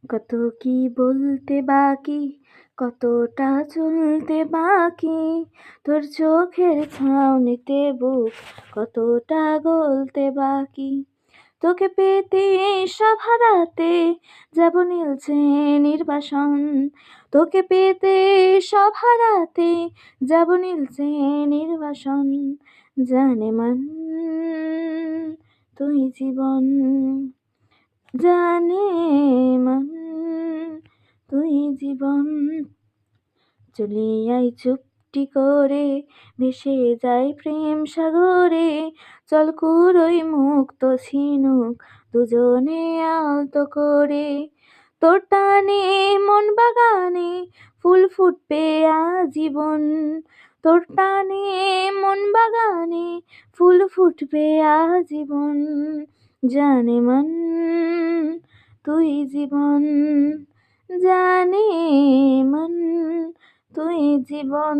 কত কি বলতে বাকি, কতটা চলতে বাকি, তোর চোখের ছাউনিতে বুক কতটা গলতে বাকি। তোকে পেতে সব হারাতে যাব নীলছে নির্বাসন, তোকে পেতে সব হারাতে যাব নীলছে নির্বাসন। জানে মন তুই জীবন, জানে মন তুই জীবন। চলে আয় চুপটি করে, ভেসে যাই প্রেম সাগরে, চল কুড়োই মুক্ত ঝিনুক দুজনে আলতো করে। তোর টানে মন বাগানে ফুল ফুটবে আজীবন, তোর টানে মন বাগানে ফুল ফুটবে আজীবন। জানে মন তুই জীবন, জানে মন তুই জীবন।